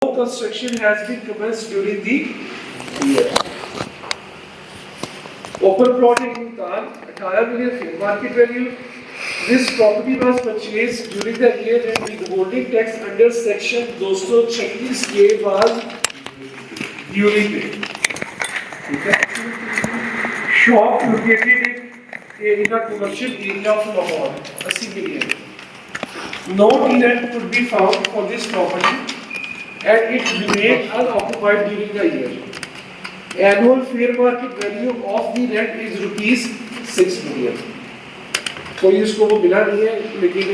No construction has been commenced during the year. Open plot in Multan, 18 million fair market value. This property was purchased during the year and withholding tax under section 236A was duly paid. Shop located in a commercial area of Lahore, 80 million. No tenant could be found for this property and it remained unoccupied during the year. Annual fair market value of the rent is rupees 6 million. कोई उसको वो मिला नहीं है लेकिन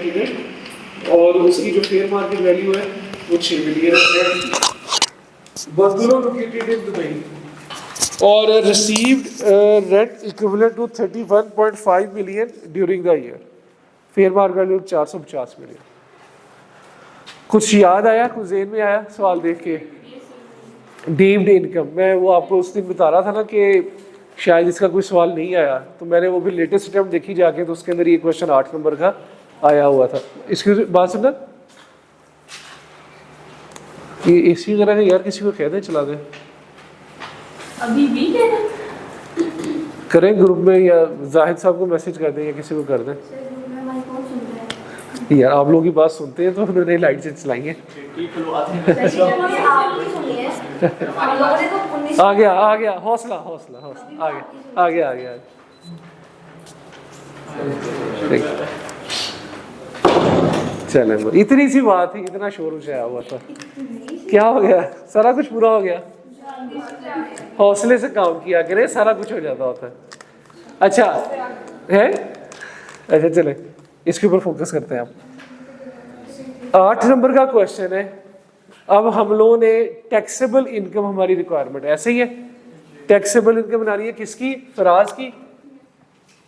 ticket और उसकी जो फेयर मार्केट वैल्यू है वो 6 मिलियन है. बंगलो लोकेटेड इन दुबई और received rent equivalent to 31.5 million during the year. Fair market value 450 million. कुछ याद आया, कुछ ज़हन में आया सवाल देख के? डीम्ड इनकम, मैं वो आपको उस दिन बता रहा था ना कि शायद इसका कोई सवाल नहीं आया, तो मैंने वो भी लेटेस्ट अटेम्प्ट देखी जाके, तो उसके अंदर ये क्वेश्चन 8 नंबर का आया हुआ था. इसकी बात सुनना, ये एसी वगैरह यार किसी को कह दें चला दें अभी भी करें ग्रुप में, या जाहिद साहब को मैसेज कर दें या किसी को कर दें. यार आप लोगों की बात सुनते हैं तो उन्होंने लाइट से चलाई है. आ गया हौसला आ गया. चलो इतनी सी बात थी, इतना शोर मचाया हुआ था. क्या हो गया? सारा कुछ पूरा हो गया. हौसले से काम किया करें, सारा कुछ हो जाता होता है. अच्छा है, अच्छा चले इसके ऊपर फोकस करते हैं. आप 8 नंबर का क्वेश्चन है. अब हम लोगों ने टैक्सेबल इनकम, हमारी रिक्वायरमेंट ऐसे ही है, टैक्सेबल इनकम बना रही है किसकी? फराज की.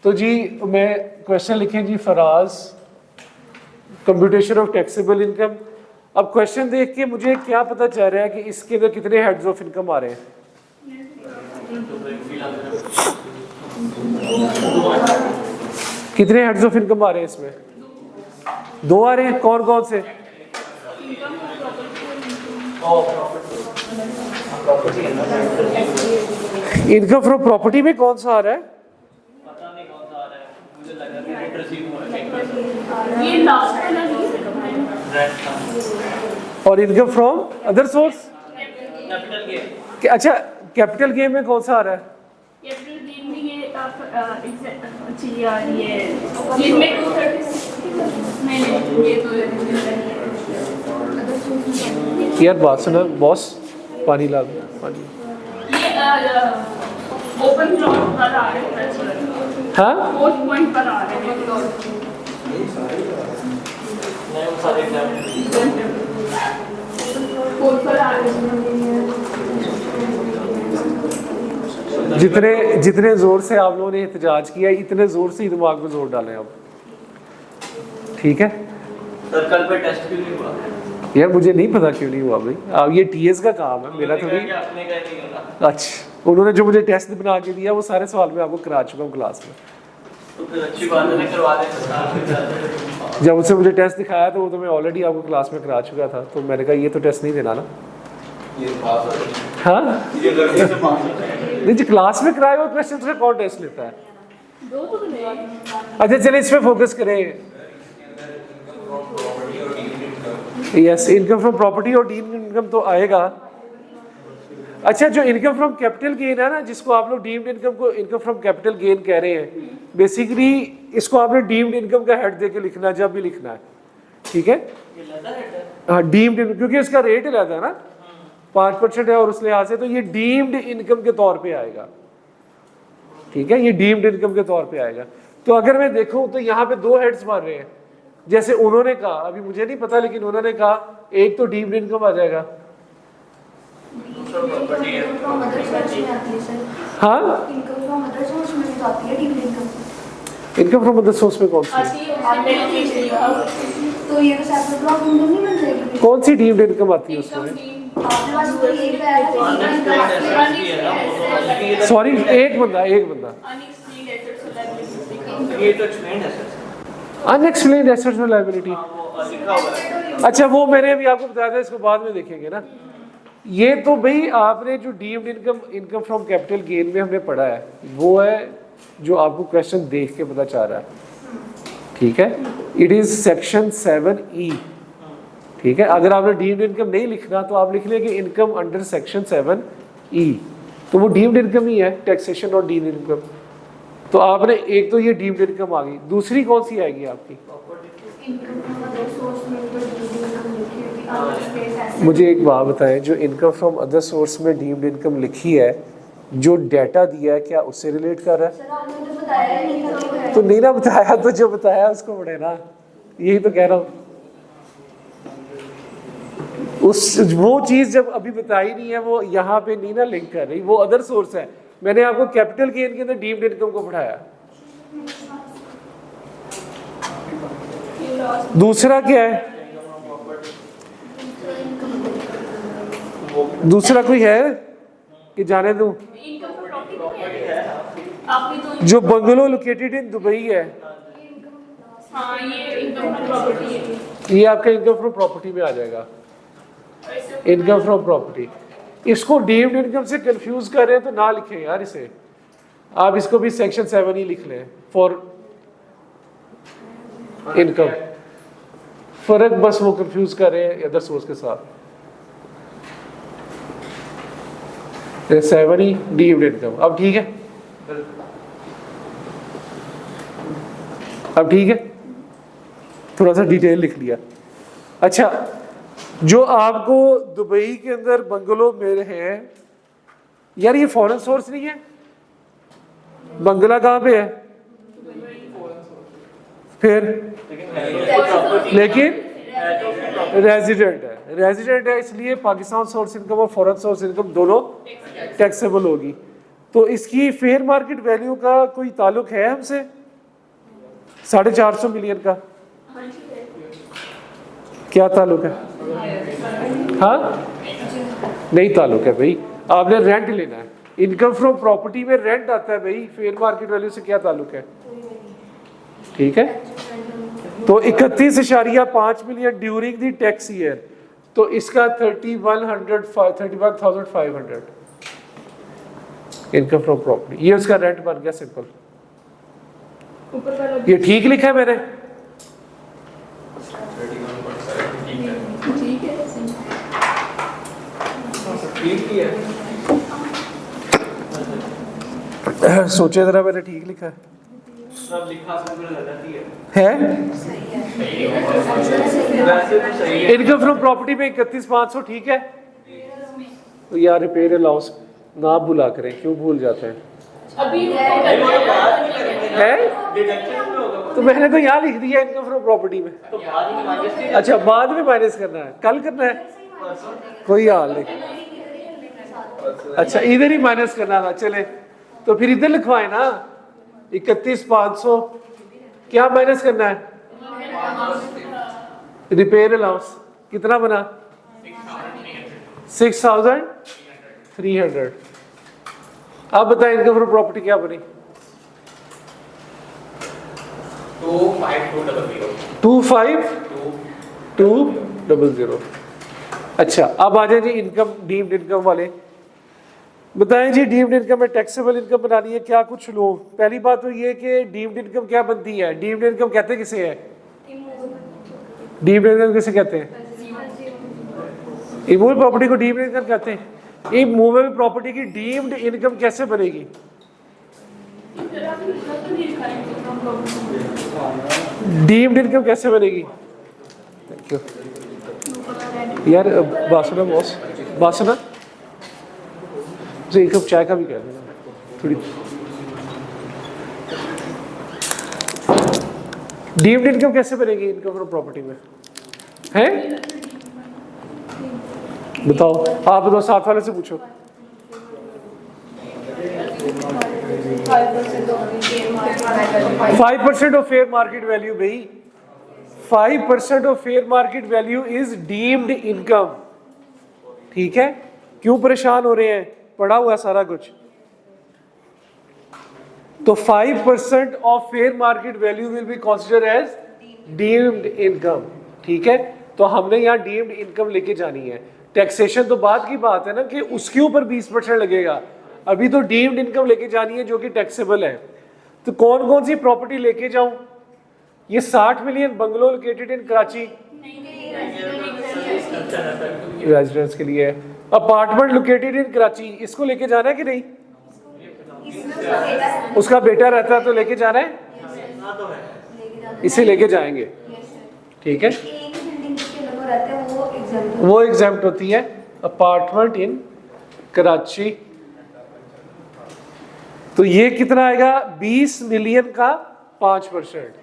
तो जी मैं क्वेश्चन लिखें जी, Faraz computation of taxable income. अब क्वेश्चन देख के मुझे क्या पता चल रहा है कि इसके अंदर कितने हेड्स ऑफ इनकम आ रहे हैं? कितने हेड्स ऑफ इनकम आ रहे हैं इसमें? 2 आ रहे हैं. कौन कौन से? इनकम फ्रॉम प्रॉपर्टी में कौन सा आ रहा है? पता नहीं कौन सा आ रहा है, मुझे लगा कि रेंट रिसीव हुआ है. ये लास्ट वाला नहीं और income from other source? Capital gain. अच्छा कैपिटल गेन में कौन सा आ रहा है? कैपिटल गेन में ये आप अच्छी आ रही है, ये में 236 नहीं ये तो यार बात सुना बॉस, पानी ला दो पानी. ये ओपन प्लॉट पर आ रहे हैं. हाँ 4 पॉइंट पर आ रहे हैं. नहीं वो सारे एग्जाम 4 पर आ रहे हैं. जितने जोर से आप लोगों ने एहतजाज किया, इतने जोर से ही दिमाग में जोर डालें आप. ठीक है सर, कल पे टेस्ट क्यों नहीं हुआ? यार मुझे नहीं पता क्यों नहीं हुआ भाई. अब ये टीएस का काम है, मेरा थोड़ी. आपने कहा नहीं होगा. अच्छा उन्होंने जो मुझे टेस्ट बना के दिया वो सारे सवाल मैं आपको करा चुका हूँ क्लास में. तो फिर अच्छी बात है ना, करवा दें. जब उससे मुझे टेस्ट दिखाया तो वो तो मैं ऑलरेडी आपको क्लास में करा चुका था, तो मैंने कहा ये तो टेस्ट नहीं देना ना. हाँ नहीं जी, क्लास में कराए हुए क्वेश्चन से कौन टेस्ट लेता है? दो तो नहीं. अच्छा चलिए इस पे फोकस करें. यस, इनकम फ्रॉम प्रॉपर्टी और डीम्ड इनकम तो आएगा. अच्छा जो इनकम फ्रॉम कैपिटल गेन है ना, जिसको आप लोग डीम्ड इनकम को इनकम फ्रॉम कैपिटल गेन कह रहे हैं, बेसिकली इसको आपने डीम्ड इनकम का हेड दे के लिखना है जब भी लिखना है. ठीक है हाँ, डीम्ड इनकम, क्योंकि इसका रेट रहता है ना 5% है और उस लिहाज से तो ये डीम्ड इनकम के तौर पे आएगा. ठीक है, ये डीम्ड इनकम के तौर पे आएगा. तो अगर मैं देखूं तो यहाँ पे 2 हेड्स मार रहे हैं, जैसे उन्होंने कहा, अभी मुझे नहीं पता लेकिन उन्होंने कहा एक तो डीम्ड इनकम आ जाएगा. हाँ इनकम फ्रॉम अदर सोर्स में कौन सी तो ये तो सेपरेट ब्लॉक इनकम नहीं बन जाएगी? कौन सी डीम्ड इनकम आती है उसमें? सॉरी एक बंदा ये तो एक्सप्लेन है सर. अनएक्सप्लेन्ड एसेट्स और लायबिलिटी. वो लिखा हुआ है. अच्छा वो मैंने अभी आपको बताया था, इसको बाद में देखेंगे ना। ये तो भाई आपने जो deemed income from capital gain में हमने पढ़ा है, वो है जो आपको क्वेश्चन देख के पता चल रहा है, ठीक है। इट इज सेक्शन 7E, ठीक है। अगर आपने डीम्ड इनकम नहीं लिखना तो आप लिख लेंगे इनकम अंडर सेक्शन 7E, तो वो डीम्ड इनकम ही है, टैक्सेशन और डीम्ड इनकम। तो आपने एक तो ये डीम्ड इनकम आ गई, दूसरी कौन सी आएगी आपकी? मुझे एक बात बताएं, जो इनकम फ्रॉम अदर सोर्स में डीम्ड इनकम लिखी है, जो डाटा दिया है क्या उससे रिलेट कर रहा है? तो नहीं ना बताया, तो जो बताया उसको पढ़े ना, यही तो कह रहा हूँ। उस वो चीज जब अभी बताई नहीं है, वो यहाँ पे नहीं ना लिंक कर रही, वो अदर सोर्स है। मैंने आपको कैपिटल गेन के अंदर डीम्ड इनकम को पढ़ाया। दूसरा क्या है? दूसरा कोई है कि जाने दूं? जो बंगलो लोकेटेड इन दुबई है, हाँ ये इनकम फ्रॉम प्रॉपर्टी है। ये आपका इनकम फ्रॉम प्रॉपर्टी में आ जाएगा, इनकम फ्रॉम प्रॉपर्टी। इसको डीम्ड इनकम से कंफ्यूज कर रहे हैं तो ना लिखें यार इसे, आप इसको भी सेक्शन 7 ही लिख लें फॉर इनकम। फर्क बस वो कंफ्यूज कर रहे हैं अदर सोर्स के साथ। 7 ही डीम्ड इनकम। अब ठीक है, अब ठीक है, थोड़ा सा डिटेल लिख लिया। अच्छा, जो आपको दुबई के अंदर बंगलो मिल हैं यार, ये फॉरेन सोर्स नहीं है। बंगला कहाँ पे है फिर? लेकिन रेजिडेंट है, रेजिडेंट है, इसलिए पाकिस्तान सोर्स इनकम और फॉरेन सोर्स इनकम दोनों टैक्सेबल होगी। तो इसकी फेयर मार्केट वैल्यू का कोई ताल्लुक है हमसे? 450 मिलियन का क्या ताल्लुक है? हाँ नहीं ताल्लुक है भाई, आपने रेंट लेना है। इनकम फ्रॉम प्रॉपर्टी में रेंट आता है भाई, फेयर मार्केट वैल्यू से क्या ताल्लुक है? ठीक है, तो 31.5 million during the tax year, तो इसका 31,500 इनकम फ्रॉम प्रॉपर्टी, ये उसका रेंट बन गया सिंपल। ये ठीक लिखा है मैंने? ठीक है, ठीक ही है। सोचे जरा मैंने ठीक लिखा है? सब लिखा सब गलत ही है। वैसे तो सही है। इनकम फ्रॉम प्रॉपर्टी में 31,500 ठीक है। तो यार रिपेयर अलाउंस ना भूला करें, क्यों भूल जाते हैं? अभी है तो मैंने तो यहाँ लिख दिया इनकम फ्रॉम प्रॉपर्टी में। तो बाद में माइनस। अच्छा बाद में माइनस करना है, कल करना है, कोई हाल नहीं। अच्छा इधर ही माइनस करना था, चले तो फिर इधर लिखवाए ना 31,500। क्या माइनस करना है? रिपेयर अलाउंस कितना बना? 6,300। अब बताएं इनकम फ्रॉम प्रॉपर्टी क्या बनी? 25,200। अच्छा अब आ जाए जी इनकम, डीम्ड इनकम वाले। बताएं जी डीम्ड इनकम में टैक्सेबल इनकम बनानी है, क्या कुछ लो? पहली बात तो ये कि डीम्ड इनकम क्या बनती है? डीम्ड इनकम कहते किसे है? डीम्ड इनकम किसे कहते हैं? इमूवेबल प्रॉपर्टी को डीम्ड इनकम कहते हैं। इमूवेबल प्रॉपर्टी की डीम्ड इनकम कैसे बनेगी? डीम्ड इनकम कैसे बनेगी? थैंक यू यार। बासुना बॉस, बासुना एक कप चाय का भी कह देना थोड़ी। डीम्ड इनकम कैसे बनेगी इनकम फ्रॉम प्रॉपर्टी में? है बताओ, आप बताओ, साथ वाले से पूछो। 5% ऑफ फेयर मार्केट वैल्यू भाई, 5% of fair market value is deemed income. ठीक है, क्यों परेशान हो रहे हैं? पढ़ा हुआ सारा कुछ। तो 5% of fair market value will be considered as deemed income. ठीक है, तो हमने यहाँ डीम्ड इनकम लेके जानी है। टैक्सेशन तो बाद की बात है ना कि उसके ऊपर 20% लगेगा, अभी तो डीम्ड इनकम लेके जानी है जो कि टैक्सेबल है। तो कौन कौन सी प्रॉपर्टी लेके जाऊं? ये 60 मिलियन बंगलो लोकेटेड इन कराची रेजिडेंस के लिए, अपार्टमेंट लोकेटेड इन कराची, इसको लेके जाना है कि नहीं? उसका बेटा रहता है तो लेके जाना है, इसे लेके जाएंगे, ठीक है। वो एग्जाम्प्ट होती है अपार्टमेंट इन कराची। तो ये कितना आएगा? 20 मिलियन का 5%,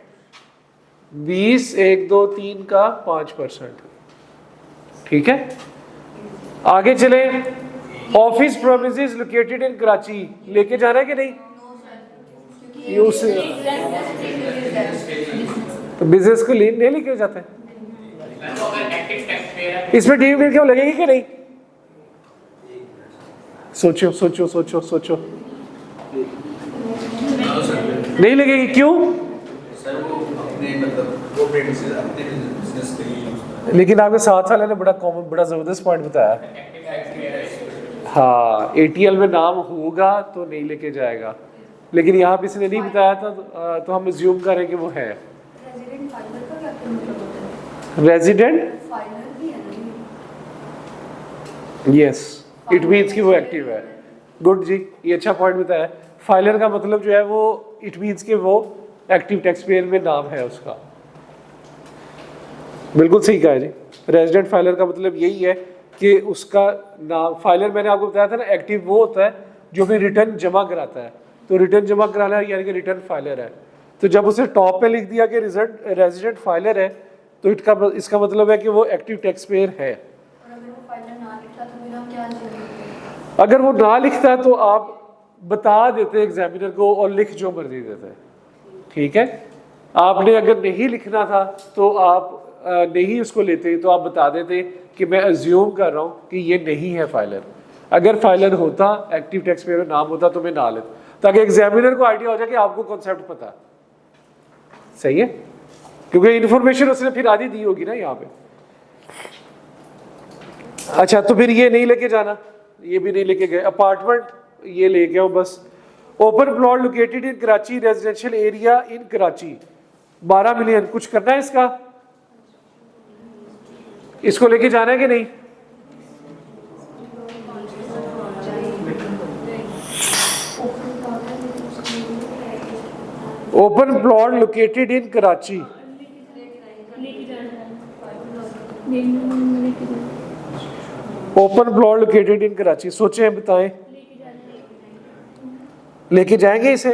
20 1 2 3 का 5%, ठीक है। आगे चले, office promises located in Karachi लेके जाना है कि नहीं? ये उस तो बिजनेस को नहीं लेके जाते हैं। इसमें डीम्ड इनकम लगेगी कि नहीं? सोचो सोचो सोचो सोचो। नहीं लगेगी, क्यों? लेकिन आपके साथ वाले ने बड़ा कॉमन, बड़ा जबरदस्त पॉइंट बताया। हाँ, ATL में नाम होगा तो नहीं लेके जाएगा, लेकिन यहाँ पे इसने नहीं बताया था तो हम अज्यूम करें कि वो है। रेजिडेंट यस, इट मीन्स कि वो एक्टिव है। गुड जी, ये अच्छा पॉइंट बताया। फाइलर का मतलब जो है वो इट मीन्स कि वो एक्टिव टैक्स पेयर में नाम है उसका। बिल्कुल सही कहा जी। रेजिडेंट फाइलर का मतलब यही है कि उसका नाम, फाइलर मैंने आपको बताया था ना, एक्टिव वो होता है जो भी रिटर्न जमा कराता है। तो रिटर्न जमा कराना यानी कि रिटर्न फाइलर है। तो जब उसे टॉप पे लिख दिया कि रेजिडेंट फाइलर है तो इसका मतलब है कि वो एक्टिव टैक्स पेयर है। अगर वो ना लिखता तो आप बता देते एग्जामिनर को और लिख जो मर्जी देते, ठीक है। आपने अगर नहीं लिखना था तो आप नहीं उसको लेते, तो आप बता देते कि मैं अज्यूम कर रहा हूँ कि ये नहीं है फाइलर। अगर फाइलर होता, एक्टिव टैक्स पेयर नाम होता तो मैं ना लेता, ताकि एग्जामिनर को आइडिया हो जाए कि आपको कॉन्सेप्ट पता। सही है, क्योंकि इंफॉर्मेशन उसने फिर आधी दी होगी ना यहाँ पे। अच्छा, तो फिर ये नहीं लेके जाना, ये भी नहीं लेके गए। अपार्टमेंट ये ले गए हो बस। Open plot located in Karachi, residential area in Karachi, 12 million. कुछ करना है इसका? इसको लेके जाना है कि नहीं? Open plot located in Karachi, open plot located in Karachi, सोचें, बताएं। लेके जाएंगे इसे?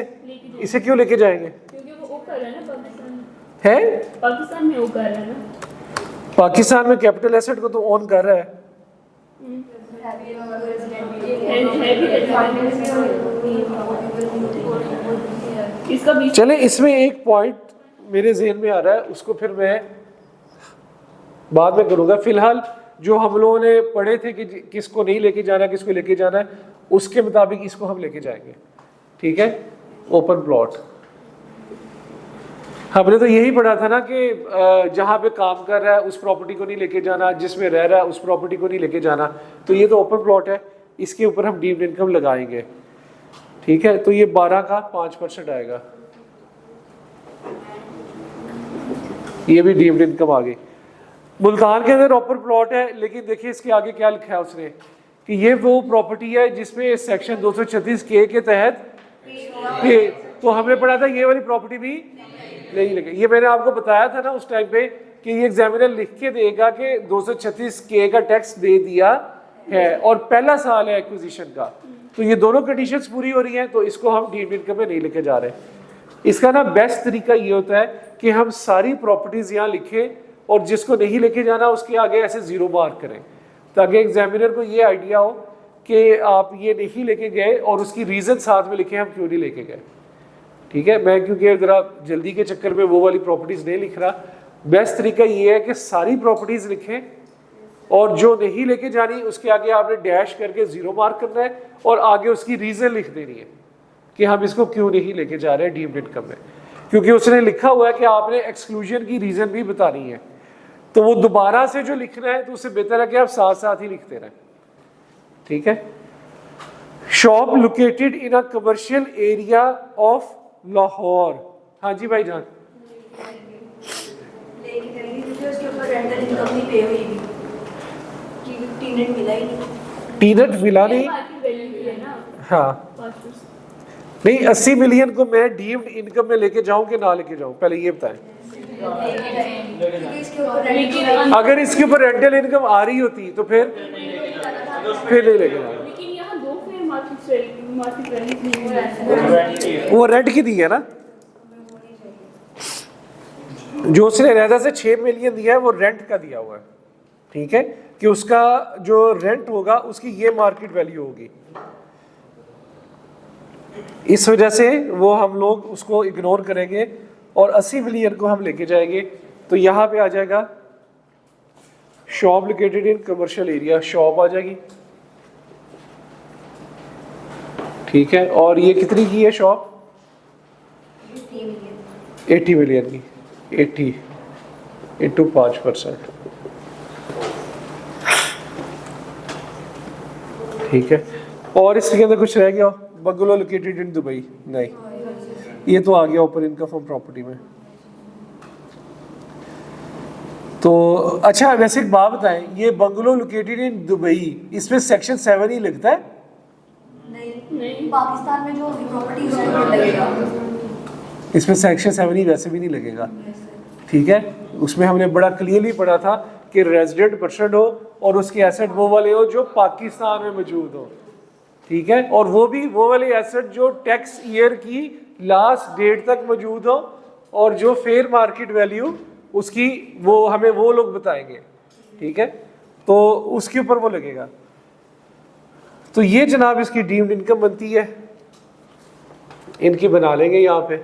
इसे क्यों लेके जाएंगे? क्योंकि वो कर रहा है ना पाकिस्तान में। है पाकिस्तान में वो कर रहा है ना, पाकिस्तान में कैपिटल एसेट को तो ओन कर रहा है। इसका भी चले, इसमें एक पॉइंट मेरे जहन में आ रहा है, उसको फिर मैं बाद में करूंगा। फिलहाल जो हम लोगों ने पढ़े थे कि किसको नहीं लेके जाना, किसको लेके जाना है, उसके मुताबिक इसको हम लेके जाएंगे, ठीक है। ओपन प्लॉट हमने तो यही पढ़ा था ना कि जहां पे काम कर रहा है उस प्रॉपर्टी को नहीं लेके जाना, जिसमें रह रहा है उस प्रॉपर्टी को नहीं लेके जाना। तो ये तो ओपन प्लॉट है, इसके ऊपर हम डीम्ड इनकम लगाएंगे, ठीक है। तो ये 12 का 5% आएगा, ये भी डीम्ड इनकम आ गई। मुल्तान के अंदर ओपन प्लॉट है, लेकिन देखिए इसके आगे क्या लिखा है उसने कि ये वो प्रॉपर्टी है जिसमें सेक्शन 236 के तहत पे, तो हमने पढ़ा था ये वाली प्रॉपर्टी भी नहीं लगे। ये मैंने आपको बताया था ना उस टाइम पे कि ये एग्जामिनर लिख के देगा कि 236 का टैक्स दे दिया है और पहला साल है एक्विजिशन का, तो ये दोनों कंडीशंस पूरी हो रही हैं, तो इसको हम डीम्ड इनकम में नहीं लेके जा रहे। इसका ना बेस्ट तरीका ये होता है कि हम सारी प्रॉपर्टीज यहाँ लिखें और जिसको नहीं लेके जाना उसके आगे ऐसे 0 मार्क करें, ताकि एग्जामिनर को ये आइडिया हो कि आप ये नहीं लेके गए और उसकी रीज़न साथ में लिखे हम क्यों नहीं लेके गए, ठीक है। मैं क्योंकि ज़रा जल्दी के चक्कर में वो वाली प्रॉपर्टीज़ नहीं लिख रहा, बेस्ट तरीका ये है कि सारी प्रॉपर्टीज़ लिखें और जो नहीं लेके जानी उसके आगे आपने डैश करके 0 मार्क करना है और आगे उसकी रीज़न लिख देनी है कि हम इसको क्यों नहीं लेके जा रहे हैं डीम्ड इनकम में, क्योंकि उसने लिखा हुआ है कि आपने एक्सक्लूजन की रीज़न भी बतानी है। तो वो दोबारा से जो लिखना है तो उससे बेहतर है कि आप साथ साथ ही लिखते रहें, ठीक है। Shop located in a commercial area of Lahore. हाँ जी भाई जान। लेके जाएंगे क्योंकि उसके ऊपर रेंटल इनकम नहीं पे हुई कि टीनेट मिला ही नहीं। टीनेट विला नहीं, मार्केट वैल्यू की है ना हाँ 5%। नहीं 80 मिलियन को मैं डीम्ड इनकम में लेके जाऊं कि ना लेके जाऊं, पहले ये बताएं। क्योंकि इसके ऊपर लेकिन रेंटल अगर इसके ऊपर रेंटल इनकम आ रही होती तो फिर नहीं लेके जाऊं। लेकिन यहाँ दो फेयर मार्केट वैल्यू नहीं है। वो रेंट की दी है ना, जो उसने रहता से 6 मिलियन दिया है वो रेंट का दिया हुआ है, ठीक है, कि उसका जो रेंट होगा उसकी ये मार्केट वैल्यू होगी। इस वजह से वो हम लोग उसको इग्नोर करेंगे और 80 मिलियन को हम लेके जाएंगे। तो यहाँ पे आ जाएगा shop located in commercial area, shop आ जाएगी, ठीक है। और ये कितनी की है शॉप? 80 मिलियन की, 80 इंटू 5%, ठीक है। और इसके अंदर कुछ रह गया? बंगलो लोकेटेड इन दुबई, नहीं, ये तो आ गया ऊपर इनकम फ्रॉम प्रॉपर्टी में। तो अच्छा वैसे एक बात बताएं, ये बंगलो लोकेटेड इन दुबई, इसमें सेक्शन 7 ही लगता है? नहीं, पाकिस्तान में जो प्रॉपर्टीज है वो लगेगा। इसमें सेक्शन 7 ही वैसे भी नहीं लगेगा, ठीक है। उसमें हमने बड़ा क्लियरली पढ़ा था कि रेजिडेंट पर्सन हो और उसके एसेट वो वाले हो जो पाकिस्तान में मौजूद हो, ठीक है, और वो भी वो वाले एसेट जो टैक्स ईयर की लास्ट डेट तक मौजूद हो और जो फेयर मार्केट वैल्यू उसकी वो हमें वो लोग बताएंगे, ठीक है, तो उसके ऊपर वो लगेगा। तो ये जनाब इसकी डीम्ड इनकम बनती है, इनकी बना लेंगे यहाँ पे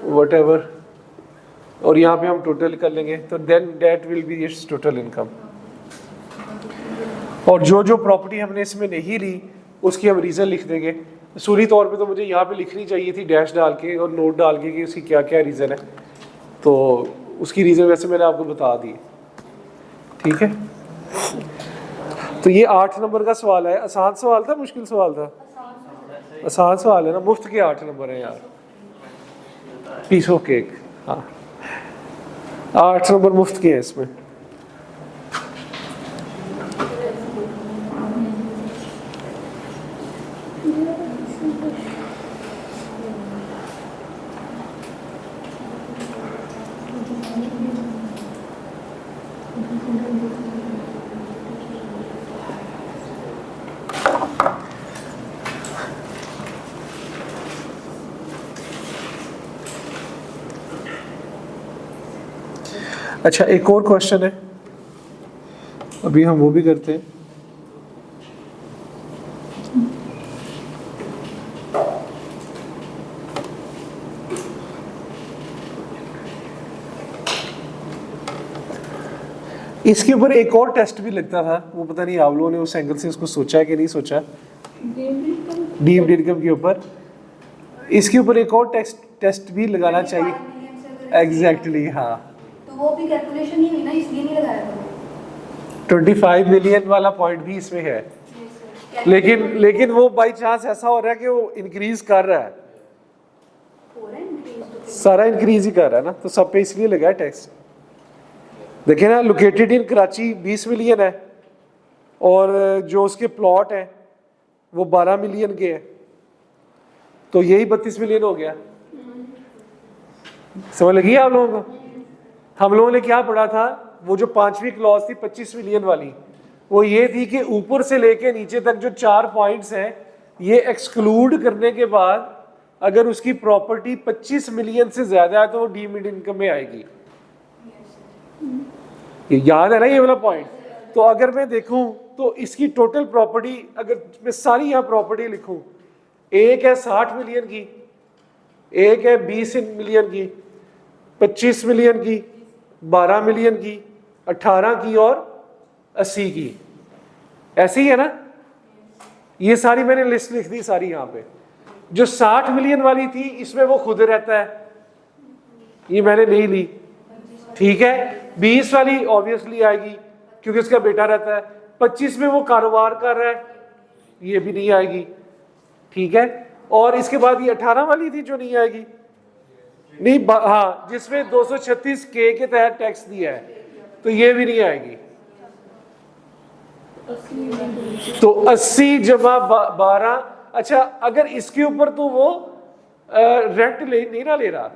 व्हाटएवर, और यहाँ पे हम टोटल कर लेंगे, तो then that will be its total income. और जो जो प्रॉपर्टी हमने इसमें नहीं ली उसकी हम रीज़न लिख देंगे। सूरी तौर पे तो मुझे यहाँ पे लिखनी चाहिए थी डैश डाल के और नोट डाल के कि उसकी क्या क्या रीज़न है, तो उसकी रीज़न वैसे मैंने आपको बता दी, ठीक है। तो ये 8 नंबर का सवाल है। आसान सवाल था मुश्किल सवाल था? आसान सवाल है ना, मुफ्त के 8 नंबर हैं यार, पीस ऑफ केक। हाँ 8 नंबर मुफ्त के हैं इसमें। अच्छा एक और क्वेश्चन है, अभी हम वो भी करते हैं। इसके ऊपर एक और टेस्ट भी लगता था, वो पता नहीं आप लोगों ने उस एंगल से उसको सोचा है कि नहीं सोचा। डीम्ड इनकम के ऊपर इसके ऊपर एक और टेस्ट भी लगाना चाहिए। एग्जैक्टली हाँ, तो वो भी कैलकुलेशन ही हुई ना, इसलिए नहीं लगाया था। 25 मिलियन वाला पॉइंट भी इसमें है, लेकिन वो बाई चांस ऐसा हो रहा है कि वो इंक्रीज कर रहा है, सारा इंक्रीज ही कर रहा है ना, तो सब पे इसलिए लगा है टैक्स। देखिए ना, लोकेटेड इन कराची 20 मिलियन है और जो उसके प्लॉट है वो 12 मिलियन के हैं, तो यही 32 मिलियन हो गया। समझ लगी आप लोगों को? हम लोगों ने क्या पढ़ा था, वो जो 5वीं क्लॉज थी 25 मिलियन वाली, वो ये थी कि ऊपर से लेके नीचे तक जो 4 पॉइंट्स हैं ये एक्सक्लूड करने के बाद अगर उसकी प्रॉपर्टी 25 मिलियन से ज्यादा है तो वो डीम्ड इनकम में आएगी। ये याद है ना ये वाला पॉइंट? तो अगर मैं देखूं तो इसकी टोटल प्रॉपर्टी, अगर मैं सारी यहाँ प्रॉपर्टी लिखूं, एक है 60 मिलियन की, एक है 20 मिलियन की, 25 मिलियन की, 12 मिलियन की, 18 की और 80 की, ऐसी ही है ना। ये सारी मैंने लिस्ट लिख दी सारी यहाँ पे। जो 60 मिलियन वाली थी इसमें वो खुद रहता है, ये मैंने नहीं ली, ठीक है। 20 वाली ऑब्वियसली आएगी क्योंकि उसका बेटा रहता है। 25 में वो कारोबार कर रहा है, ये भी नहीं आएगी, ठीक है। और इसके बाद ये 18 वाली थी जो नहीं आएगी, नहीं हाँ, जिसमें 236 के तहत टैक्स दिया है, तो ये भी नहीं आएगी। तो 80 जमा 12, अच्छा अगर इसके ऊपर तो वो रेंट नहीं ना ले रहा,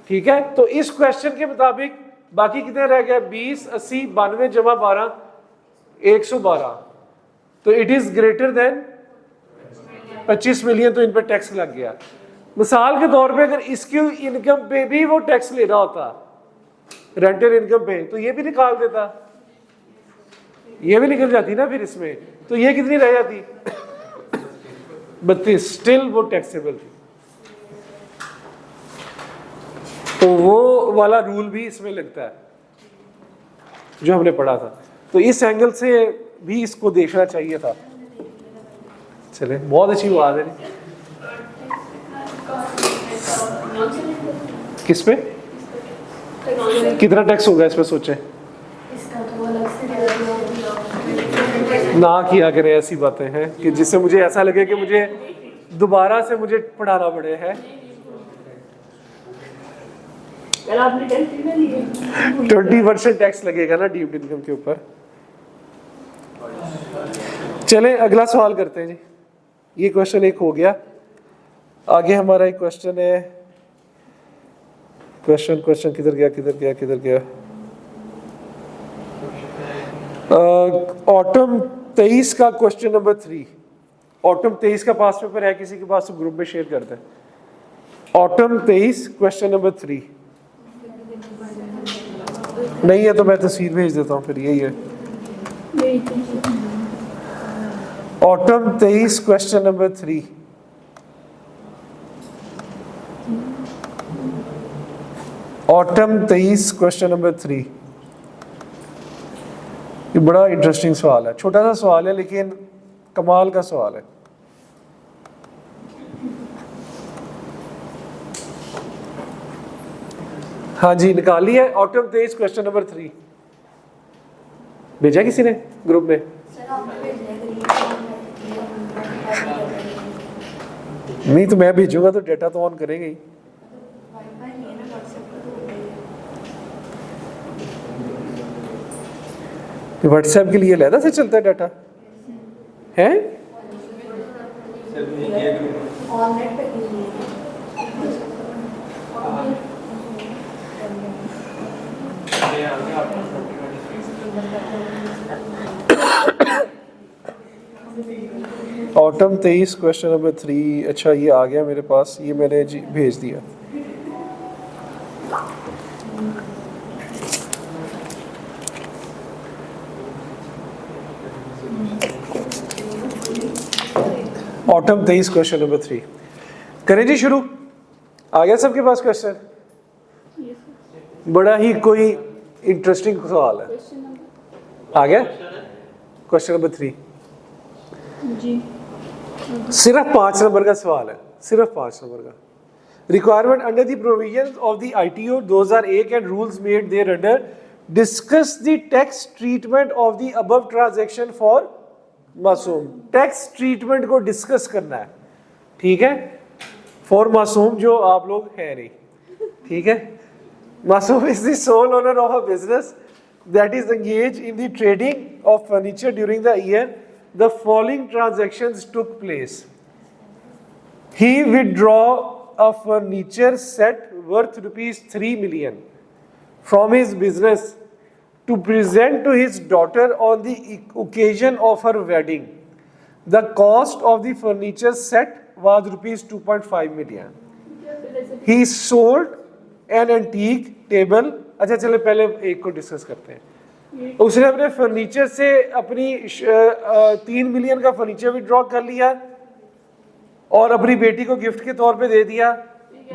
ठीक है। तो इस क्वेश्चन के मुताबिक बाकी कितने रह गए, 20, 80, 92 जमा 12, 112। तो it is greater than 25 million, तो इन पर टैक्स लग गया। मिसाल के तौर पे अगर इसकी इनकम पे भी वो टैक्स ले रहा होता, रेंटल इनकम पे, तो ये भी निकाल देता, ये भी निकल जाती ना फिर इसमें, तो ये कितनी रह जाती 32, स्टिल वो टैक्सेबल थी। तो वो वाला रूल भी इसमें लगता है जो हमने पढ़ा था। तो इस एंगल से भी इसको देखना चाहिए था। चले, बहुत अच्छी बात है। किस पे कितना टैक्स होगा इसमें सोचे ना किया करें ऐसी बातें हैं कि जिससे मुझे ऐसा लगे कि मुझे दोबारा से मुझे पढ़ाना पड़े है। 20% टैक्स लगेगा ना डीम्ड इनकम के ऊपर। चलें अगला सवाल करते हैं जी। ये क्वेश्चन एक हो गया। आगे हमारा एक क्वेश्चन है, क्वेश्चन किधर गया ऑटम 23 का क्वेश्चन नंबर 3। ऑटम 23 का पास पेपर है किसी के पास तो ग्रुप में शेयर करते हैं। ऑटम 23 क्वेश्चन नंबर 3 नहीं है तो मैं तस्वीर भेज देता हूँ, फिर यही है। Autumn 23 question number 3। Autumn 23 question number 3। ये बड़ा इंटरेस्टिंग सवाल है, छोटा सा सवाल है लेकिन कमाल का सवाल है। हाँ जी, निकाल लिया है। ऑटम 23 क्वेश्चन नंबर 3 भेजा किसी ने ग्रुप में? नहीं तो मैं भेजूंगा तो डेटा तो ऑन करेंगे ही। व्हाट्सएप के लिए अलग से चलता है डाटा है? Autumn 23 question number 3। अच्छा ये आ गया मेरे पास, ये मैंने जी भेज दिया। ऑटम 23 क्वेश्चन नंबर 3 करें जी शुरू। आ गया सबके पास क्वेश्चन? बड़ा ही कोई इंटरेस्टिंग सवाल है। आ गया क्वेश्चन नंबर 3 जी। सिर्फ 5 नंबर का सवाल है, सिर्फ 5 नंबर का। Requirement under the provisions of the ITO 2001 and rules made thereunder discuss the tax treatment of the above transaction for Masoom. Tax treatment को डिस्कस करना है, ठीक है, फॉर मासूम जो आप लोग है नहीं, ठीक है। Masoom is the sole owner of a business that is engage in the trading of furniture during the year the following transactions took place. He withdraw a furniture set worth rupees 3 million from his business to present to his daughter on the occasion of her wedding. The cost of the furniture set was rupees 2.5 million. He sold an antique table. अच्छा चले पहले एक को discuss करते हैं। उसने अपने furniture से अपनी 3 मिलियन का फर्नीचर विड्रॉ कर लिया और अपनी बेटी को गिफ्ट के तौर पे दे दिया,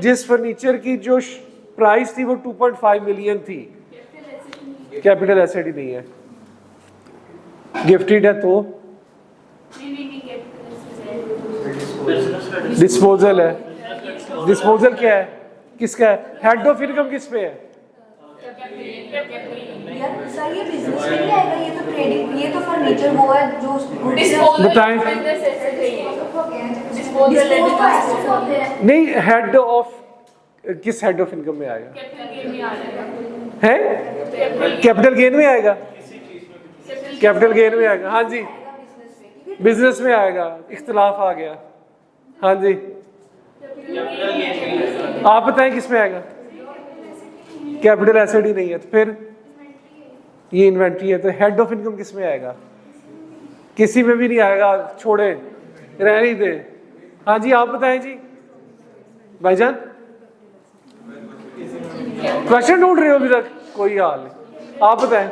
जिस फर्नीचर की जो प्राइस थी वो 2.5 मिलियन थी। कैपिटल एसेट ही नहीं है, गिफ्टेड है तो डिस्पोजल है। डिस्पोजल क्या है, किसका है? हेड ऑफ इनकम किस पे है? यार सर ये बिजनेस में नहीं आएगा, ये तो ट्रेडिंग, ये तो फर्नीचर वो है जो बताएं। नहीं, हेड ऑफ, किस हेड ऑफ इनकम में आएगा? है कैपिटल गेन में आएगा, कैपिटल गेन में आएगा। हाँ जी, बिजनेस में आएगा, इख्तिलाफ आ गया। हाँ जी, आप बताएं किस में आएगा? कैपिटल एसेट ही नहीं है, तो फिर ये इन्वेंट्री है, तो हेड ऑफ इनकम किस में आएगा? किसी में भी नहीं आएगा, छोड़े, रहने दे। हाँ जी, आप बताएं जी भाईजान, क्वेश्चन ढूंढ रहे हो अभी तक? कोई हाल नहीं, आप बताएं।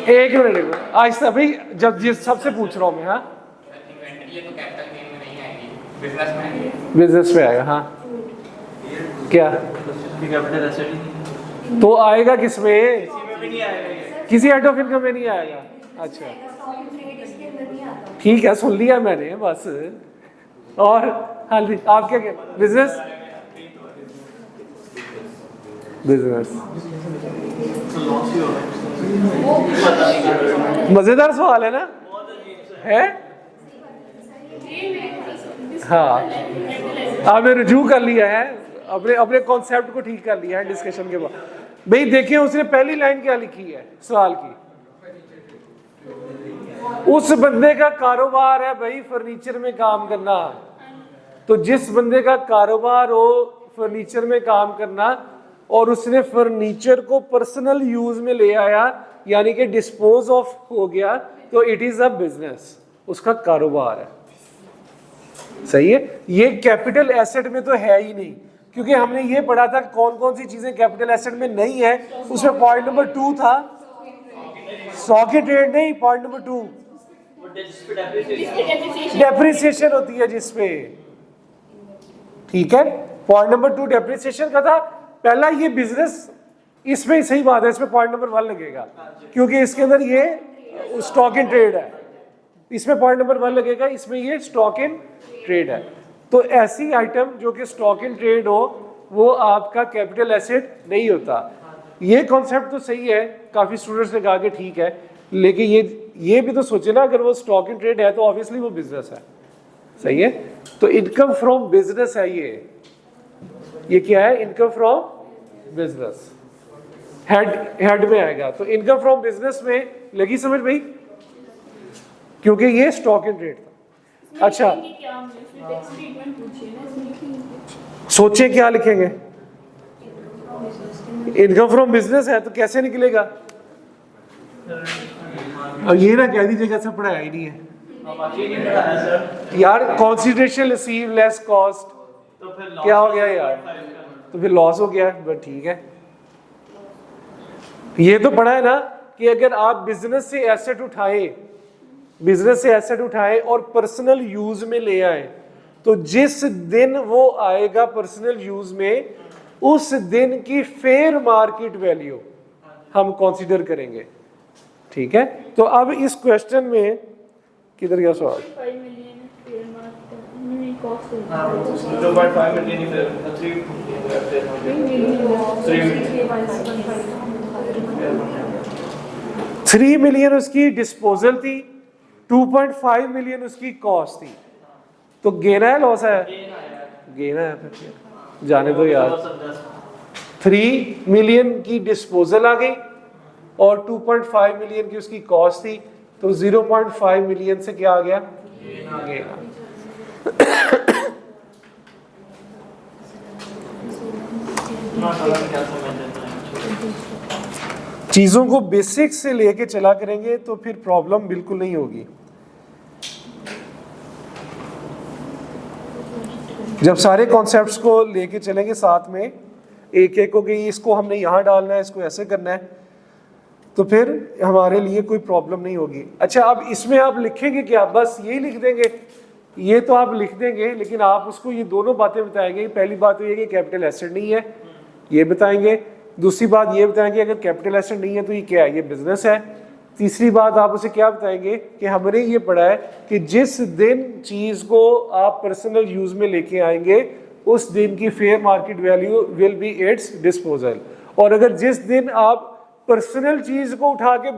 एक मिनट आहिस्ता भाई, जब जिस सबसे पूछ रहा हूं मैं। हाँ, बिजनेस में आएगा। हाँ, क्या कैपिटल एसेट ही तो आएगा किसमें? भी नहीं आएगा। किसी हेड ऑफ इनकम में नहीं आएगा। अच्छा इसके अंदर नहीं आता। ठीक है, सुन लिया मैंने बस। और हाँ जी, आप क्या कहते? बिजनेस, बिजनेस मजेदार सवाल है ना? है हाँ, आपने रुजू कर लिया है, अपने अपने कॉन्सेप्ट को ठीक कर लिया है डिस्कशन के बाद। भाई देखिए, उसने पहली लाइन क्या लिखी है सवाल की? उस बंदे का कारोबार है भाई फर्नीचर में काम करना, तो जिस बंदे का कारोबार हो फर्नीचर में काम करना और उसने फर्नीचर को पर्सनल यूज में ले आया, यानी कि डिस्पोज ऑफ हो गया, तो इट इज अ बिजनेस, उसका कारोबार है। सही है। ये कैपिटल एसेट में तो है ही नहीं, क्योंकि हमने ये पढ़ा था कौन कौन सी चीजें कैपिटल एसेट में नहीं है। उसमें पॉइंट नंबर 2 था स्टॉक की ट्रेड, नहीं, पॉइंट नंबर 2 डेप्रिसिएशन होती है जिसपे, ठीक है। पॉइंट नंबर 2 डेप्रिसिएशन का था। पहला ये बिजनेस, इसमें सही बात है, इसमें पॉइंट नंबर 1 लगेगा क्योंकि इसके अंदर ये स्टॉक इन ट्रेड है, इसमें पॉइंट नंबर 1 लगेगा, इसमें ये स्टॉक इन ट्रेड है। तो ऐसी आइटम जो कि स्टॉक इन ट्रेड हो वो आपका कैपिटल एसेट नहीं होता। ये कॉन्सेप्ट तो सही है, काफी स्टूडेंट्स ने कहा कि ठीक है, लेकिन ये भी तो सोचे ना, अगर वो स्टॉक इन ट्रेड है तो ऑब्वियसली वो बिजनेस है। सही है। तो इनकम फ्रॉम बिजनेस है ये क्या है? इनकम फ्रॉम बिजनेस, हेड में आएगा। तो इनकम फ्रॉम बिजनेस में लगी समझ भाई, क्योंकि ये स्टॉक इन ट्रेड था। अच्छा, सोचे क्या लिखेंगे? इनकम फ्रॉम बिजनेस है तो कैसे निकलेगा? अब ये ना कह दीजिएगा सब पढ़ाया ही नहीं है यार। कंसीडरेशन रिसीव लेस कॉस्ट, तो फिर क्या हो गया यार? तो फिर लॉस हो गया, बट ठीक है। ये तो पढ़ा है ना कि अगर आप बिजनेस से एसेट उठाएं और पर्सनल यूज में ले आए, तो जिस दिन वो आएगा पर्सनल यूज में, उस दिन की फेयर मार्केट वैल्यू हम कंसीडर करेंगे। ठीक है। तो अब इस क्वेश्चन में किधर गया सवाल? 3 मिलियन उसकी डिस्पोजल थी, 2.5 मिलियन उसकी कॉस्ट थी। तो गेना है लॉस है? गेना है। फिर जाने दो यार। 3 मिलियन की डिस्पोजल आ गई और 2.5 मिलियन की उसकी कॉस्ट थी, तो 0.5 मिलियन से क्या आ गया? गेना। चीजों को बेसिक से लेके चला करेंगे तो फिर प्रॉब्लम बिल्कुल नहीं होगी। जब सारे कॉन्सेप्ट्स को लेके चलेंगे साथ में, एक एक को कि इसको हमने यहाँ डालना है, इसको ऐसे करना है, तो फिर हमारे लिए कोई प्रॉब्लम नहीं होगी। अच्छा, अब इसमें आप लिखेंगे क्या? बस यही लिख देंगे? ये तो आप लिख देंगे, लेकिन आप उसको ये दोनों बातें बताएंगे। पहली बात तो ये कि कैपिटल एसेट नहीं है, ये बताएंगे। दूसरी बात ये बताएंगे अगर कैपिटल एसेट नहीं है तो ये क्या है? ये बिजनेस है। तीसरी बात आप उसे क्या बताएंगे कि हमने ये पढ़ा है कि जिस दिन चीज को आप पर्सनल यूज में लेके आएंगे उस दिन की fair market value will be it's disposal. और अगर जिस दिन आप पर्सनल चीज को उठा के